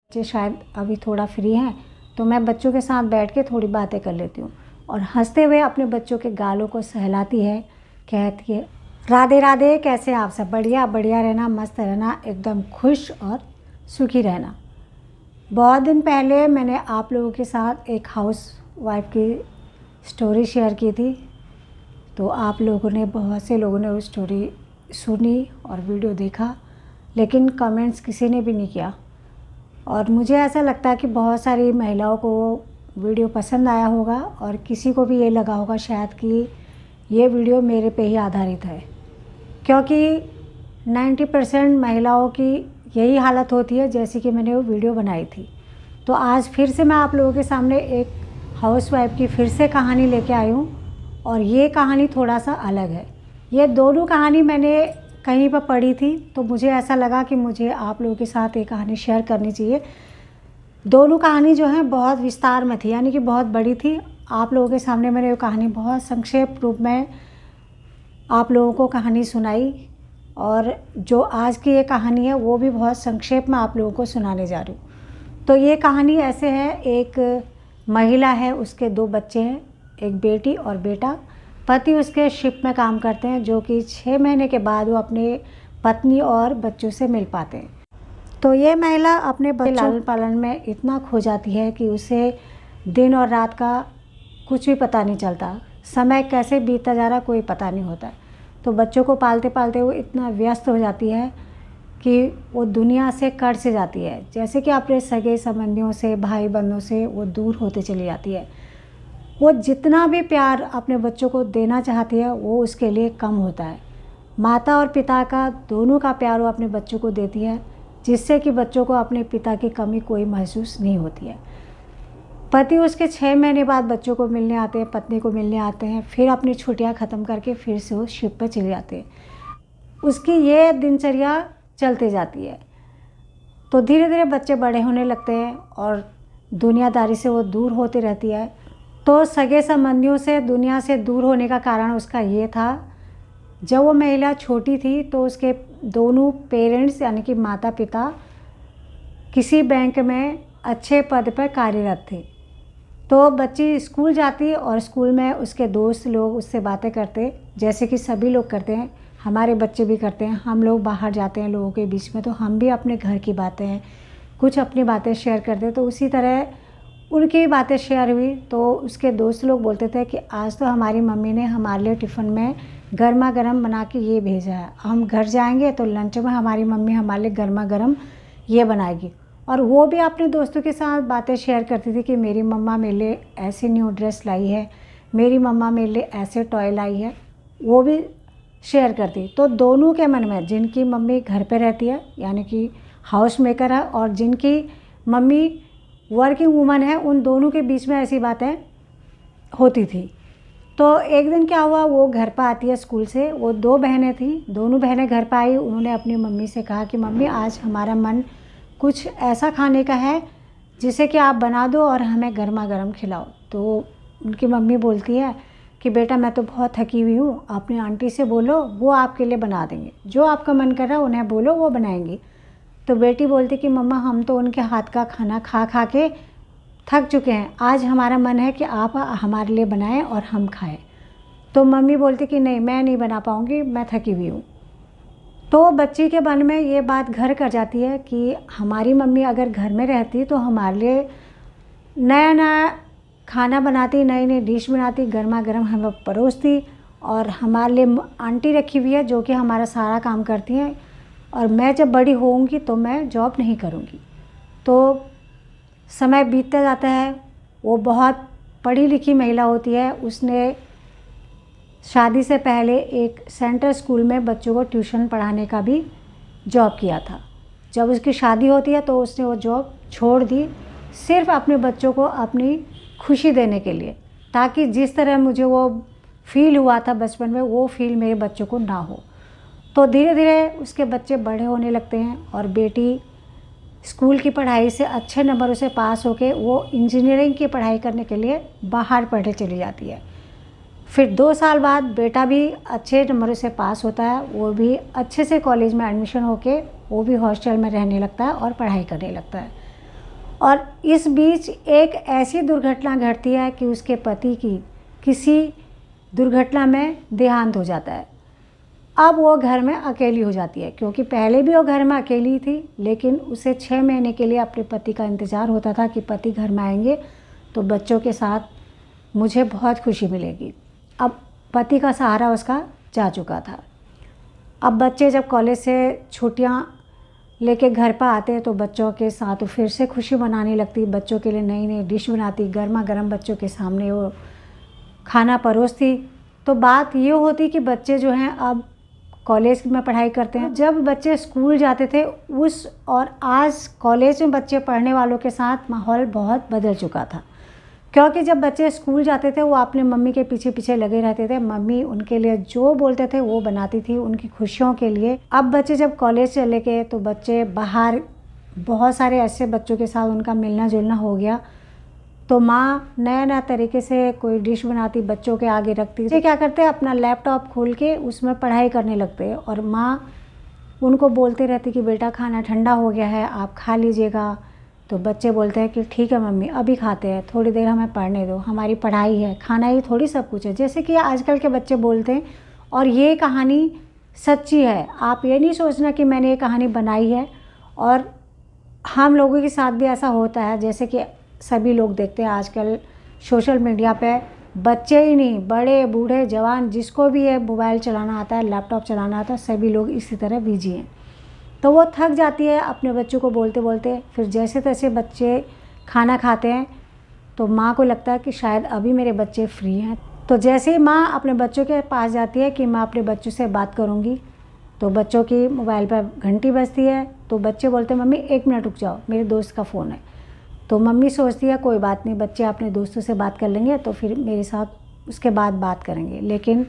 बच्चे शायद अभी थोड़ा फ्री हैं तो मैं बच्चों के साथ बैठ के थोड़ी बातें कर लेती हूँ और हंसते हुए अपने बच्चों के गालों को सहलाती है। कहती है, राधे राधे, कैसे आप सब? बढ़िया बढ़िया रहना, मस्त रहना, एकदम खुश और सुखी रहना। बहुत दिन पहले मैंने आप लोगों के साथ एक हाउस वाइफ की स्टोरी शेयर की थी, तो आप लोगों ने, बहुत से लोगों ने वो स्टोरी सुनी और वीडियो देखा, लेकिन कमेंट्स किसी ने भी नहीं किया। और मुझे ऐसा लगता है कि बहुत सारी महिलाओं को वीडियो पसंद आया होगा और किसी को भी ये लगा होगा शायद कि ये वीडियो मेरे पे ही आधारित है, क्योंकि 90% महिलाओं की यही हालत होती है जैसे कि मैंने वो वीडियो बनाई थी। तो आज फिर से मैं आप लोगों के सामने एक हाउसवाइफ की फिर से कहानी लेके आई हूँ और ये कहानी थोड़ा सा अलग है। ये दोनों कहानी मैंने कहीं पर पढ़ी थी, तो मुझे ऐसा लगा कि मुझे आप लोगों के साथ ये कहानी शेयर करनी चाहिए। दोनों कहानी जो है बहुत विस्तार में थी, यानी कि बहुत बड़ी थी। आप लोगों के सामने मैंने वो कहानी बहुत संक्षेप रूप में आप लोगों को कहानी सुनाई, और जो आज की ये कहानी है वो भी बहुत संक्षेप में आप लोगों को सुनाने जा रही हूँ। तो ये कहानी ऐसे है, एक महिला है, उसके 2 बच्चे हैं, एक बेटी और बेटा। पति उसके शिप में काम करते हैं, जो कि 6 महीने के बाद वो अपने पत्नी और बच्चों से मिल पाते हैं। तो ये महिला अपने बच्चों लालन पालन में इतना खो जाती है कि उसे दिन और रात का कुछ भी पता नहीं चलता, समय कैसे बीतता जा रहा कोई पता नहीं होता। तो बच्चों को पालते पालते वो इतना व्यस्त हो जाती है कि वो दुनिया से कट से जाती है, जैसे कि अपने सगे संबंधियों से, भाई बहनों से वो दूर होते चली जाती है। वो जितना भी प्यार अपने बच्चों को देना चाहती है वो उसके लिए कम होता है। माता और पिता का दोनों का प्यार वो अपने बच्चों को देती है, जिससे कि बच्चों को अपने पिता की कमी कोई महसूस नहीं होती है। पति उसके 6 महीने बाद बच्चों को मिलने आते हैं, पत्नी को मिलने आते हैं, फिर अपनी छुट्टियां ख़त्म करके फिर से वो शिप पर चले जाते हैं। उसकी ये दिनचर्या चलते जाती है। तो धीरे धीरे बच्चे बड़े होने लगते हैं और दुनियादारी से वो दूर होती रहती है। तो सगे संबंधियों से, दुनिया से दूर होने का कारण उसका ये था, जब वो महिला छोटी थी तो उसके दोनों पेरेंट्स यानी कि माता पिता किसी बैंक में अच्छे पद पर कार्यरत थे। तो बच्ची स्कूल जाती और स्कूल में उसके दोस्त लोग उससे बातें करते, जैसे कि सभी लोग करते हैं, हमारे बच्चे भी करते हैं। हम लोग बाहर जाते हैं लोगों के बीच में तो हम भी अपने घर की बातें, कुछ अपनी बातें शेयर करते हैं। तो उसी तरह उनकी बातें शेयर हुई तो उसके दोस्त लोग बोलते थे कि आज तो हमारी मम्मी ने हमारे लिए टिफ़िन में गर्मा गर्म बना के ये भेजा है, हम घर जाएंगे तो लंच में हमारी मम्मी हमारे लिए गर्मा गर्म ये बनाएगी। और वो भी अपने दोस्तों के साथ बातें शेयर करती थी कि मेरी मम्मा मेरे लिए ऐसी न्यू ड्रेस लाई है, मेरी मम्मा मेरे लिए ऐसे टॉय लाई है, वो भी शेयर करती। तो दोनों के मन में, जिनकी मम्मी घर पे रहती है यानी कि हाउस मेकर है और जिनकी मम्मी वर्किंग वूमन है, उन दोनों के बीच में ऐसी बातें होती थी। तो एक दिन क्या हुआ, वो घर पर आती है स्कूल से, वो 2 बहनें थी, दोनों बहनें घर पर आई। उन्होंने अपनी मम्मी से कहा कि मम्मी आज हमारा मन कुछ ऐसा खाने का है जिसे कि आप बना दो और हमें गर्मा गर्म खिलाओ। तो उनकी मम्मी बोलती है कि बेटा मैं तो बहुत थकी हुई हूँ, अपनी आंटी से बोलो वो आपके लिए बना देंगे, जो आपका मन कर रहा है उन्हें बोलो वो बनाएंगी। तो बेटी बोलती कि मम्मा हम तो उनके हाथ का खाना खा खा के थक चुके हैं, आज हमारा मन है कि आप हमारे लिए बनाएं और हम खाएं। तो मम्मी बोलती कि नहीं मैं नहीं बना पाऊँगी, मैं थकी हुई हूँ। तो बच्ची के मन में ये बात घर कर जाती है कि हमारी मम्मी अगर घर में रहती तो हमारे लिए नया नया खाना बनाती, नई नई डिश बनाती, गर्मा गर्म हमें परोसती, और हमारे लिए आंटी रखी हुई है जो कि हमारा सारा काम करती हैं, और मैं जब बड़ी होऊंगी तो मैं जॉब नहीं करूंगी। तो समय बीतता जाता है। वो बहुत पढ़ी लिखी महिला होती है, उसने शादी से पहले एक सेंट्रल स्कूल में बच्चों को ट्यूशन पढ़ाने का भी जॉब किया था। जब उसकी शादी होती है तो उसने वो जॉब छोड़ दी, सिर्फ अपने बच्चों को अपनी खुशी देने के लिए, ताकि जिस तरह मुझे वो फील हुआ था बचपन में वो फील मेरे बच्चों को ना हो। तो धीरे धीरे उसके बच्चे बड़े होने लगते हैं और बेटी स्कूल की पढ़ाई से अच्छे नंबरों से पास होके वो इंजीनियरिंग की पढ़ाई करने के लिए बाहर पढ़ने चली जाती है। फिर 2 साल बाद बेटा भी अच्छे नंबरों से पास होता है, वो भी अच्छे से कॉलेज में एडमिशन होके वो भी हॉस्टल में रहने लगता है और पढ़ाई करने लगता है। और इस बीच एक ऐसी दुर्घटना घटती है कि उसके पति की किसी दुर्घटना में देहांत हो जाता है। अब वो घर में अकेली हो जाती है, क्योंकि पहले भी वो घर में अकेली थी, लेकिन उसे 6 महीने के लिए अपने पति का इंतज़ार होता था कि पति घर में आएंगे तो बच्चों के साथ मुझे बहुत खुशी मिलेगी। अब पति का सहारा उसका जा चुका था। अब बच्चे जब कॉलेज से छुट्टियां लेके घर पर आते हैं तो बच्चों के साथ फिर से खुशी मनाने लगती, बच्चों के लिए नई नई डिश बनाती, गर्मा गर्म बच्चों के सामने वो खाना परोसती। तो बात ये होती कि बच्चे जो हैं अब कॉलेज में पढ़ाई करते हैं। जब बच्चे स्कूल जाते थे उस और आज कॉलेज में बच्चे पढ़ने वालों के साथ माहौल बहुत बदल चुका था, क्योंकि जब बच्चे स्कूल जाते थे वो अपने मम्मी के पीछे पीछे लगे रहते थे। मम्मी उनके लिए जो बोलते थे वो बनाती थी उनकी खुशियों के लिए। अब बच्चे जब कॉलेज चले गए तो बच्चे बाहर बहुत सारे ऐसे बच्चों के साथ उनका मिलना जुलना हो गया, तो माँ नया नया तरीके से कोई डिश बनाती, बच्चों के आगे रखती। ये क्या करते हैं, अपना लैपटॉप खोल के उसमें पढ़ाई करने लगते हैं और माँ उनको बोलती रहती कि बेटा खाना ठंडा हो गया है, आप खा लीजिएगा। तो बच्चे बोलते हैं कि ठीक है मम्मी अभी खाते हैं, थोड़ी देर हमें पढ़ने दो, हमारी पढ़ाई है, खाना ही थोड़ी सब कुछ है, जैसे कि आजकल के बच्चे बोलते हैं। और ये कहानी सच्ची है, आप ये नहीं सोचना कि मैंने ये कहानी बनाई है। और हम लोगों के साथ भी ऐसा होता है, जैसे कि सभी लोग देखते हैं आजकल सोशल मीडिया पे, बच्चे ही नहीं बड़े बूढ़े जवान जिसको भी है मोबाइल चलाना आता है, लैपटॉप चलाना आता है, सभी लोग इसी तरह बिजी हैं। तो वो थक जाती है अपने बच्चों को बोलते बोलते। फिर जैसे तैसे बच्चे खाना खाते हैं तो माँ को लगता है कि शायद अभी मेरे बच्चे फ्री हैं। तो जैसे ही माँ अपने बच्चों के पास जाती है कि मैं अपने बच्चों से बात करूँगी, तो बच्चों की मोबाइल पर घंटी बजती है। तो बच्चे बोलते हैं मम्मी 1 मिनट रुक जाओ, मेरे दोस्त का फ़ोन है। तो मम्मी सोचती है कोई बात नहीं, बच्चे अपने दोस्तों से बात कर लेंगे तो फिर मेरे साथ उसके बाद बात करेंगे। लेकिन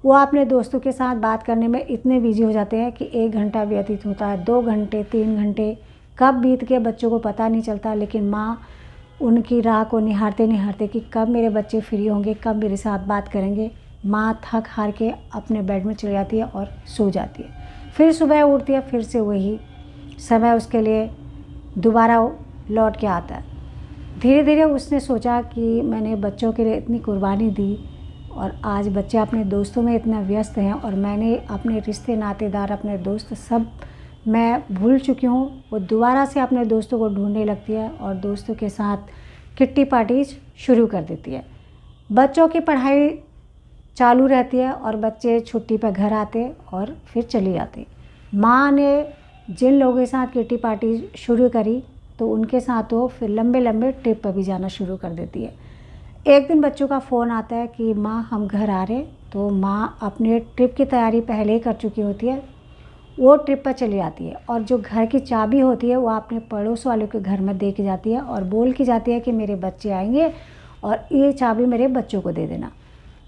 वो अपने दोस्तों के साथ बात करने में इतने बिजी हो जाते हैं कि 1 घंटा व्यतीत होता है, 2 घंटे, 3 घंटे कब बीत के बच्चों को पता नहीं चलता। लेकिन माँ उनकी राह को निहारते निहारते कि कब मेरे बच्चे फ्री होंगे, कब मेरे साथ बात करेंगे, माँ थक हार के अपने बेड में चली जाती है और सो जाती है। फिर सुबह उठती है, फिर से वही समय उसके लिए दोबारा लौट के आता है। धीरे धीरे उसने सोचा कि मैंने बच्चों के लिए इतनी कुर्बानी दी और आज बच्चे अपने दोस्तों में इतना व्यस्त हैं और मैंने अपने रिश्ते नातेदार, अपने दोस्त सब मैं भूल चुकी हूँ। वो दोबारा से अपने दोस्तों को ढूंढने लगती है और दोस्तों के साथ किट्टी पार्टीज शुरू कर देती है। बच्चों की पढ़ाई चालू रहती है और बच्चे छुट्टी पर घर आते और फिर चली जाती। माँ ने जिन लोगों के साथ किट्टी पार्टी शुरू करी तो उनके साथ वो फिर लंबे लंबे ट्रिप पर भी जाना शुरू कर देती है। एक दिन बच्चों का फ़ोन आता है कि माँ हम घर आ रहे, तो माँ अपने ट्रिप की तैयारी पहले ही कर चुकी होती है, वो ट्रिप पर चली जाती है और जो घर की चाबी होती है वो अपने पड़ोस वालों के घर में दे के जाती है और बोल के जाती है कि मेरे बच्चे आएंगे और ये चाबी मेरे बच्चों को दे देना।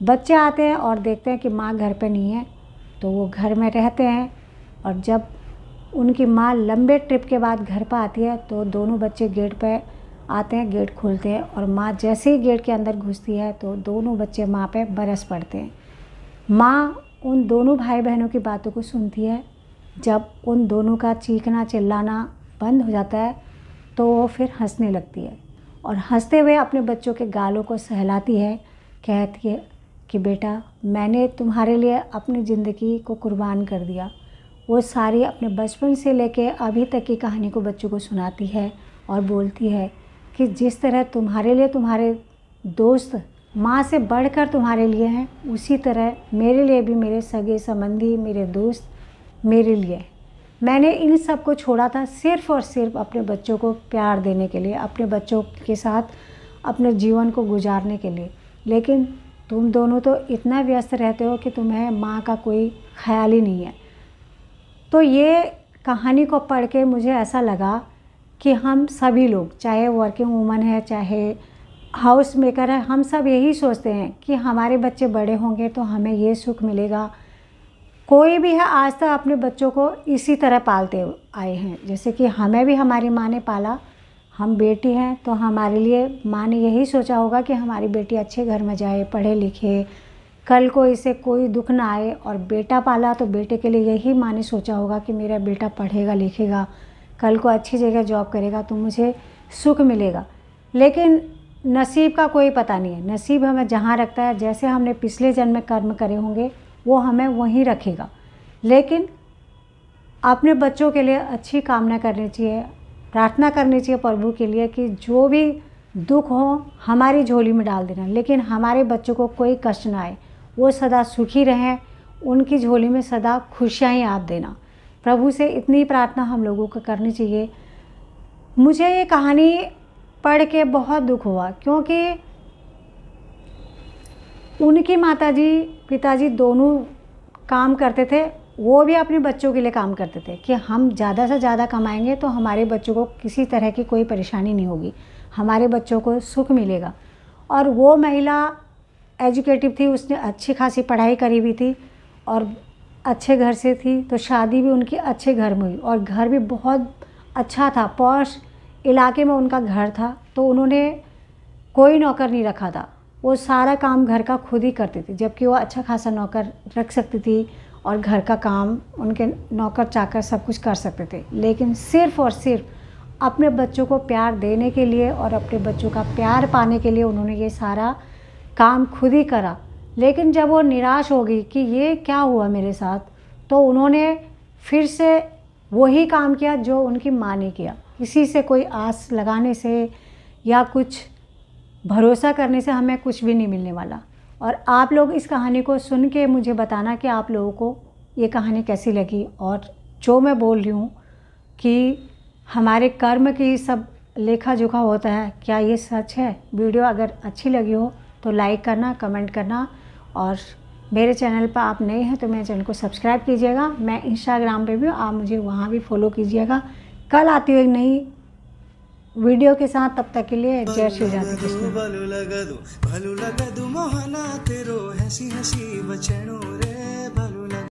बच्चे आते हैं और देखते हैं कि माँ घर पर नहीं है, तो वो घर में रहते हैं। और जब उनकी माँ लंबे ट्रिप के बाद घर पर आती है तो दोनों बच्चे गेट पर आते हैं, गेट खोलते हैं और माँ जैसे ही गेट के अंदर घुसती है तो दोनों बच्चे माँ पे बरस पड़ते हैं। माँ उन दोनों भाई बहनों की बातों को सुनती है। जब उन दोनों का चीखना चिल्लाना बंद हो जाता है तो वो फिर हंसने लगती है और हंसते हुए अपने बच्चों के गालों को सहलाती है, कहती है कि बेटा मैंने तुम्हारे लिए अपनी ज़िंदगी को कुर्बान कर दिया। वो सारी अपने बचपन से लेके अभी तक की कहानी को बच्चों को सुनाती है और बोलती है कि जिस तरह तुम्हारे लिए तुम्हारे दोस्त माँ से बढ़कर तुम्हारे लिए हैं, उसी तरह मेरे लिए भी मेरे सगे संबंधी, मेरे दोस्त मेरे लिए। मैंने इन सब को छोड़ा था सिर्फ़ और सिर्फ अपने बच्चों को प्यार देने के लिए, अपने बच्चों के साथ अपने जीवन को गुजारने के लिए। लेकिन तुम दोनों तो इतना व्यस्त रहते हो कि तुम्हें माँ का कोई ख्याल ही नहीं है। तो ये कहानी को पढ़ के मुझे ऐसा लगा कि हम सभी लोग, चाहे वर्किंग वूमन है, चाहे हाउस मेकर है, हम सब यही सोचते हैं कि हमारे बच्चे बड़े होंगे तो हमें ये सुख मिलेगा। कोई भी है आज तक अपने बच्चों को इसी तरह पालते आए हैं, जैसे कि हमें भी हमारी माँ ने पाला। हम बेटी हैं तो हमारे लिए माँ ने यही सोचा होगा कि हमारी बेटी अच्छे घर में जाए, पढ़े लिखे, कल को इसे कोई दुख ना आए। और बेटा पाला तो बेटे के लिए यही माँ ने सोचा होगा कि मेरा बेटा पढ़ेगा लिखेगा, कल को अच्छी जगह जॉब करेगा तो मुझे सुख मिलेगा। लेकिन नसीब का कोई पता नहीं है, नसीब हमें जहाँ रखता है, जैसे हमने पिछले जन्म में कर्म करे होंगे वो हमें वहीं रखेगा। लेकिन अपने बच्चों के लिए अच्छी कामना करनी चाहिए, प्रार्थना करनी चाहिए प्रभु के लिए कि जो भी दुख हो हमारी झोली में डाल देना, लेकिन हमारे बच्चों को कोई कष्ट ना आए, वो सदा सुखी रहें, उनकी झोली में सदा खुशियाँ ही आप देना। प्रभु से इतनी प्रार्थना हम लोगों को करनी चाहिए। मुझे ये कहानी पढ़ के बहुत दुख हुआ, क्योंकि उनकी माताजी पिताजी दोनों काम करते थे, वो भी अपने बच्चों के लिए काम करते थे कि हम ज़्यादा से ज़्यादा कमाएंगे तो हमारे बच्चों को किसी तरह की कोई परेशानी नहीं होगी, हमारे बच्चों को सुख मिलेगा। और वो महिला एजुकेटिव थी, उसने अच्छी खासी पढ़ाई करी हुई थी और अच्छे घर से थी, तो शादी भी उनकी अच्छे घर में हुई और घर भी बहुत अच्छा था, पॉश इलाके में उनका घर था। तो उन्होंने कोई नौकर नहीं रखा था, वो सारा काम घर का खुद ही करती थी, जबकि वो अच्छा खासा नौकर रख सकती थी और घर का काम उनके नौकर चाकर सब कुछ कर सकते थे। लेकिन सिर्फ़ और सिर्फ अपने बच्चों को प्यार देने के लिए और अपने बच्चों का प्यार पाने के लिए उन्होंने ये सारा काम खुद ही करा। लेकिन जब वो निराश हो गई कि ये क्या हुआ मेरे साथ, तो उन्होंने फिर से वही काम किया जो उनकी माँ ने किया। किसी से कोई आस लगाने से या कुछ भरोसा करने से हमें कुछ भी नहीं मिलने वाला। और आप लोग इस कहानी को सुन के मुझे बताना कि आप लोगों को ये कहानी कैसी लगी, और जो मैं बोल रही हूँ कि हमारे कर्म की सब लेखा जोखा होता है, क्या ये सच है। वीडियो अगर अच्छी लगी हो तो लाइक करना, कमेंट करना, और मेरे चैनल पर आप नए हैं तो मेरे चैनल को सब्सक्राइब कीजिएगा। मैं इंस्टाग्राम पे भी हूँ, आप मुझे वहाँ भी फॉलो कीजिएगा। कल आती हुई नई वीडियो के साथ, तब तक के लिए जय श्री राधे कृष्ण। भलू लगदू मोहना तेरो हसी हसी बचनो रे।